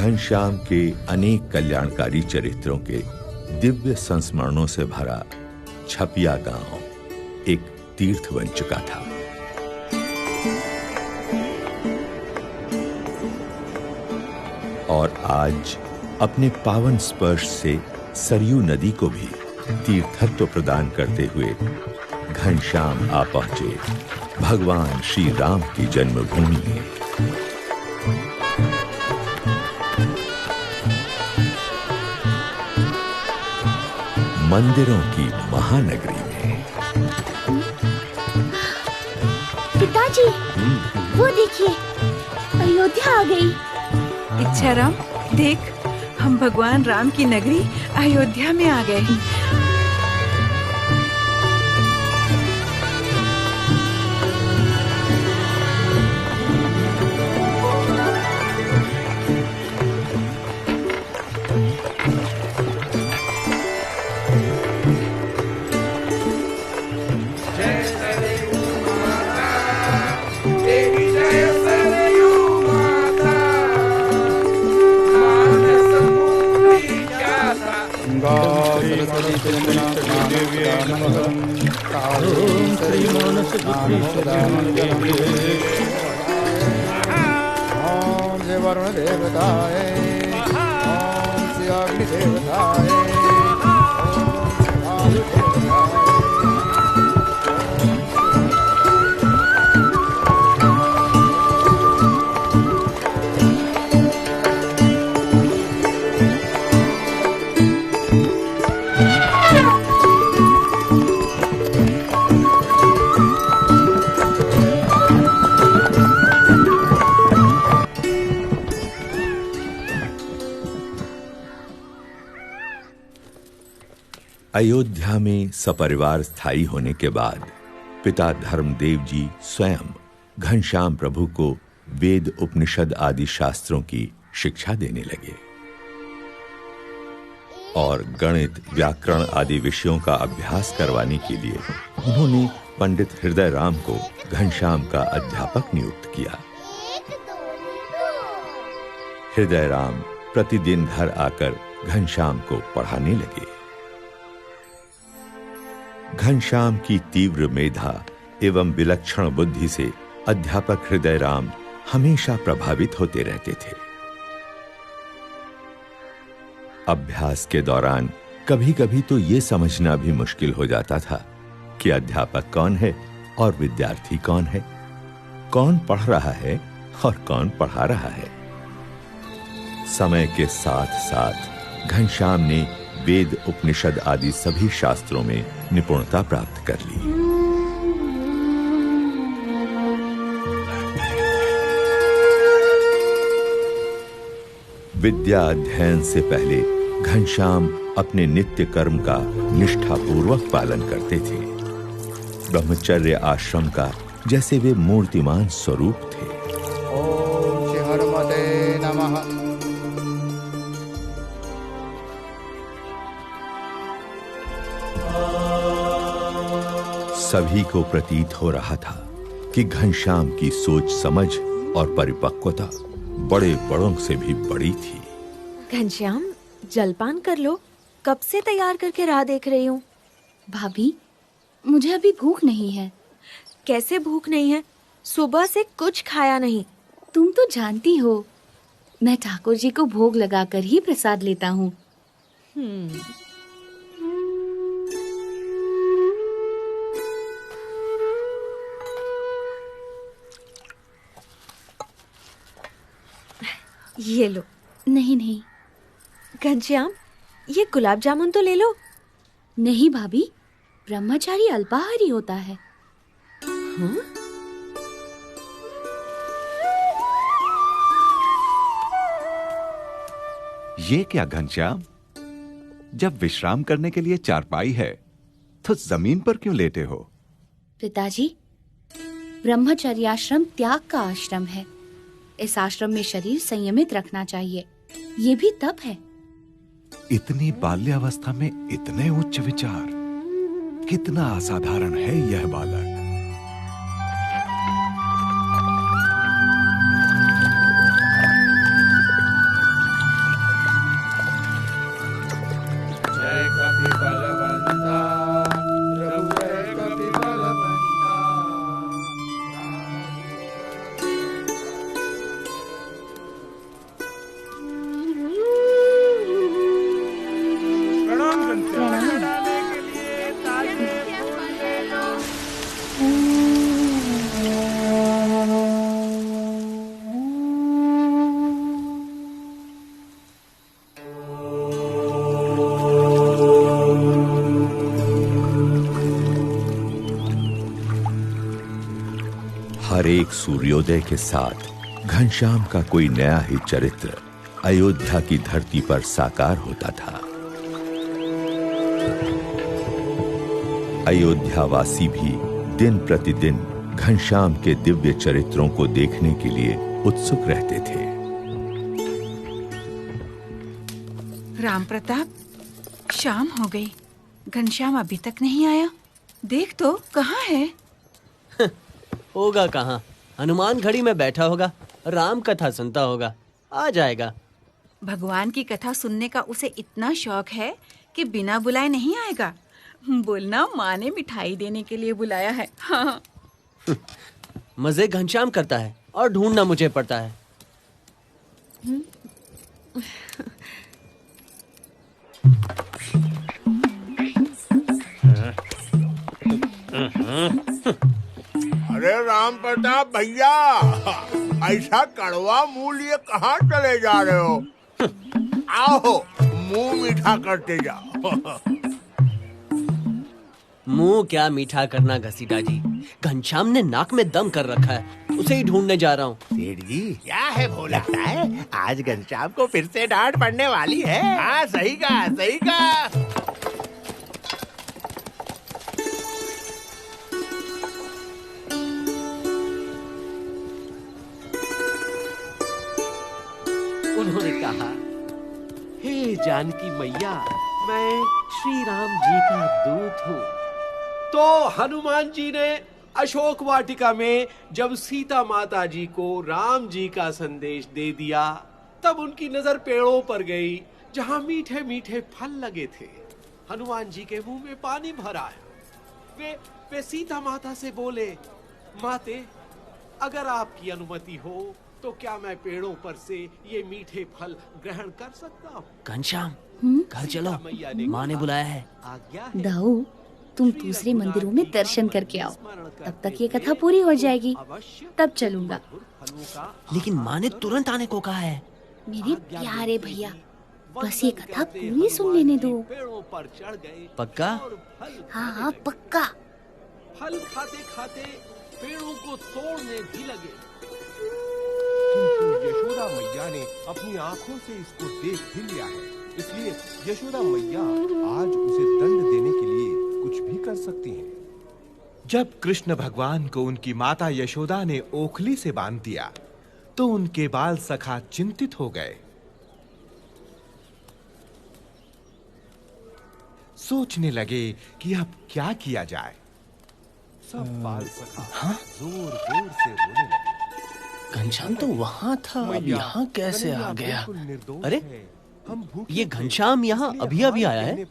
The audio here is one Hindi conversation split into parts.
घनश्याम के अनेक कल्याणकारी चरित्रों के दिव्य संस्मरणों से भरा छपिया गांव एक तीर्थ बन चुका था। और आज अपने पावन स्पर्श से सरयू नदी को भी तीर्थत्व प्रदान करते हुए घनश्याम आ पहुंचे भगवान श्री राम की जन्मभूमि में। मंदिरों की महानगरी में। पिताजी, वो देखिए, अयोध्या आ गई। इच्छा राम, देख, हम भगवान राम की नगरी अयोध्या में आ गए। ओम जय वरुण देवताय, ओम श्री अग्नि देवताय, अयोध्या में सपरिवार स्थायी होने के बाद पिता धर्मदेव जी स्वयं घनश्याम प्रभु को वेद उपनिषद आदि शास्त्रों की शिक्षा देने लगे और गणित व्याकरण आदि विषयों का अभ्यास करवाने के लिए उन्होंने पंडित हृदय राम को घनश्याम का अध्यापक नियुक्त किया। हृदय राम प्रतिदिन घर आकर घनश्याम को पढ़ाने लगे। घनश्याम की तीव्र मेधा एवं विलक्षण बुद्धि से अध्यापक हृदय राम हमेशा प्रभावित होते रहते थे। अभ्यास के दौरान कभी-कभी तो यह समझना भी मुश्किल हो जाता था कि अध्यापक कौन है और विद्यार्थी कौन है, कौन पढ़ रहा है और कौन पढ़ा रहा है। समय के साथ-साथ घनश्याम ने वेद उपनिषद आदि सभी शास्त्रों में निपुणता प्राप्त कर ली। विद्या अध्ययन से पहले घनश्याम अपने नित्य कर्म का निष्ठापूर्वक पालन करते थे। ब्रह्मचर्य आश्रम का जैसे वे मूर्तिमान स्वरूप थे। ओम श्री हनुमते नमः। सभी को प्रतीत हो रहा था कि घनश्याम की सोच समझ और परिपक्वता बड़े बड़ों से भी बड़ी थी। घनश्याम, जलपान कर लो, कब से तैयार करके राह देख रही हूँ। भाभी, मुझे अभी भूख नहीं है। कैसे भूख नहीं है? सुबह से कुछ खाया नहीं। तुम तो जानती हो, मैं ठाकुर जी को भोग लगाकर ही प्रसाद लेता हूँ। ये लो। नहीं नहीं। घनश्याम, ये गुलाब जामुन तो ले लो। नहीं भाभी, ब्रह्मचारी अल्पाहारी होता है। हाँ? ये क्या घनश्याम, जब विश्राम करने के लिए चारपाई है तो जमीन पर क्यों लेटे हो? पिताजी, ब्रह्मचर्याश्रम त्याग का आश्रम है। इस आश्रम में शरीर संयमित रखना चाहिए। ये भी तप है। इतनी बाल्यावस्था में इतने उच्च विचार, कितना असाधारण है यह बालक। एक सूर्योदय के साथ घनश्याम का कोई नया ही चरित्र अयोध्या की धरती पर साकार होता था। अयोध्यावासी भी दिन प्रतिदिन घनश्याम के दिव्य चरित्रों को देखने के लिए उत्सुक रहते थे। राम प्रताप, शाम हो गई, घनश्याम अभी तक नहीं आया। देख तो कहाँ है? होगा कहाँ, हनुमान घड़ी में बैठा होगा, राम कथा सुनता होगा, आ जाएगा। भगवान की कथा सुनने का उसे इतना शौक है कि बिना बुलाए नहीं आएगा। बोलना माँ ने मिठाई देने के लिए बुलाया है। हाँ। मजे घनश्याम करता है और ढूंढना मुझे पड़ता है। अरे राम प्रताप भैया, ऐसा कड़वा मुंह लिए कहाँ चले जा रहे हो? आओ मुंह मीठा करते जाओ। मुंह क्या मीठा करना घसीटा जी, घनश्याम ने नाक में दम कर रखा है, उसे ही ढूंढने जा रहा हूँ। सेठ जी क्या है वो, लगता है आज घनश्याम को फिर से डांट पड़ने वाली है। हाँ सही कहा, सही कहा। उन्होंने कहा, हे जानकी मैया, मैं श्री राम जी का दूत हूँ। तो हनुमान जी ने अशोक वाटिका में जब सीता माता जी को राम जी का संदेश दे दिया, तब उनकी नजर पेड़ों पर गई जहाँ मीठे मीठे फल लगे थे। हनुमान जी के मुंह में पानी भर आया। वे सीता माता से बोले, माते, अगर आपकी अनुमति हो तो क्या मैं पेड़ों पर से ये मीठे फल ग्रहण कर सकता हूँ? घनश्याम, घर चलो, माँ ने बुलाया है। दाऊ, तुम दूसरे मंदिरों में दर्शन करके आओ, तब तक ये कथा पूरी हो जाएगी, तब चलूंगा। लेकिन माँ ने तुरंत आने को कहा है। मेरे प्यारे भैया, बस ये कथा पूरी सुन लेने दो। पक्का? हाँ हाँ पक्का। फल खाते खाते पेड़ों को तोड़ने भी लगे, किंतु यशोदा मैया ने अपनी आंखों से इसको देख भी लिया है, इसलिए यशोदा मैया आज उसे दंड देने के लिए कुछ भी कर सकती हैं। जब कृष्ण भगवान को उनकी माता यशोदा ने ओखली से बांध दिया, तो उनके बाल सखा चिंतित हो गए। सोचने लगे कि अब क्या किया जाए। सब बाल सखा जोर जोर से रोने लगे। घनश्याम तो वहाँ था, अब यहाँ कैसे आ गया? अरे, ये घनश्याम यहाँ अभी अभी आया है?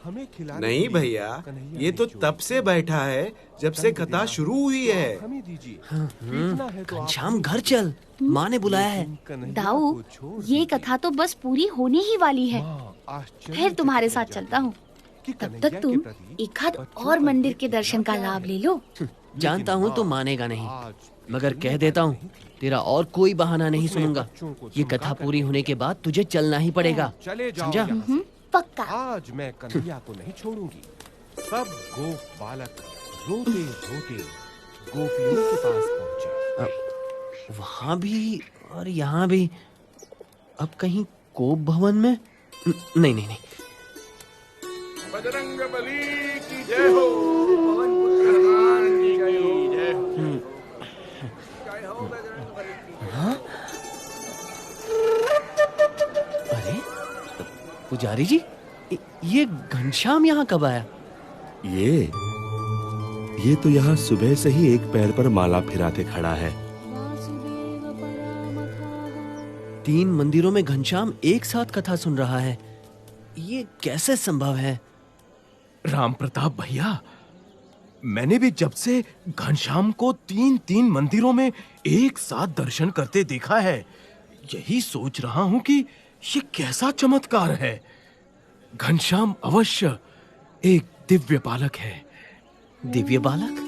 नहीं भैया, ये तो तब से बैठा है जब से कथा शुरू हुई है। घनश्याम घर चल, माँ ने बुलाया है। दाऊ, ये कथा तो बस पूरी होने ही वाली है, फिर तुम्हारे साथ चलता हूँ। तब तक तुम एक आध और मंदिर के दर्शन का लाभ ले लो। जानता हूँ तू मानेगा नहीं, मगर कह देता हूँ, तेरा और कोई बहाना नहीं सुनूंगा। ये कथा पूरी होने के बाद तुझे चलना ही पड़ेगा, समझा? पक्का। आज मैं कन्हैया को नहीं छोड़ूंगी। सब गोप बालक रोते रोते गोपियों के पास पहुंचे। वहाँ भी और यहाँ भी। अब कहीं कोप भवन में? नहीं नहीं नहीं। बजरंग बली की जय हो, पवन पुत्र हनुमान जी की जय हो। जय हो बजरंग बली की। हाँ? अरे पुजारी जी, ये घनश्याम यहाँ कब आया? ये तो यहाँ सुबह से ही एक पैर पर माला फिराते खड़ा है। 3 मंदिरों में घनश्याम एक साथ कथा सुन रहा है, ये कैसे संभव है? राम प्रताप भैया, मैंने भी जब से घनश्याम को 3 मंदिरों में एक साथ दर्शन करते देखा है, यही सोच रहा हूँ कि ये कैसा चमत्कार है। घनश्याम अवश्य एक दिव्य बालक है। दिव्य बालक?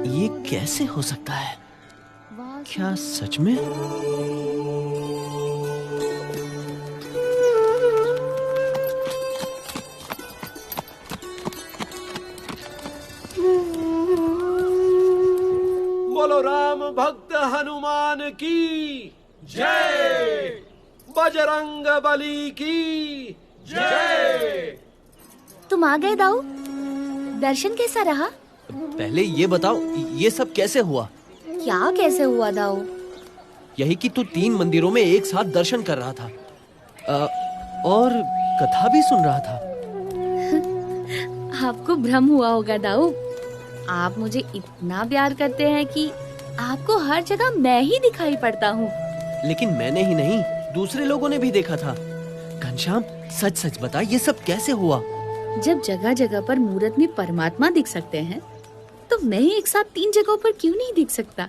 ये कैसे हो सकता है? क्या सच में? की जय, बजरंग बली की जय। तुम आ गए दाऊ। दर्शन कैसा रहा? पहले ये बताओ, ये सब कैसे हुआ? क्या कैसे हुआ दाऊ? यही कि तू 3 मंदिरों में एक साथ दर्शन कर रहा था और कथा भी सुन रहा था। आपको भ्रम हुआ होगा दाऊ। आप मुझे इतना प्यार करते हैं कि आपको हर जगह मैं ही दिखाई पड़ता हूँ। लेकिन मैंने ही नहीं, दूसरे लोगों ने भी देखा था। घनश्याम, सच सच बता, ये सब कैसे हुआ? जब जगह जगह पर मूर्त में परमात्मा दिख सकते हैं, तो मैं एक साथ 3 जगहों पर क्यों नहीं दिख सकता?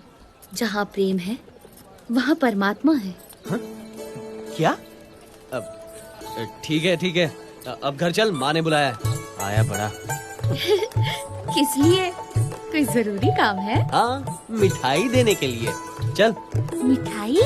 जहाँ प्रेम है, वहाँ परमात्मा है। हा? क्या? ठीक है ठीक है, अब घर चल, माँ ने बुलाया है। आया बड़ा। किस लिए? कोई जरूरी काम है? हाँ, मिठाई देने के लिए। चल। मिठाई?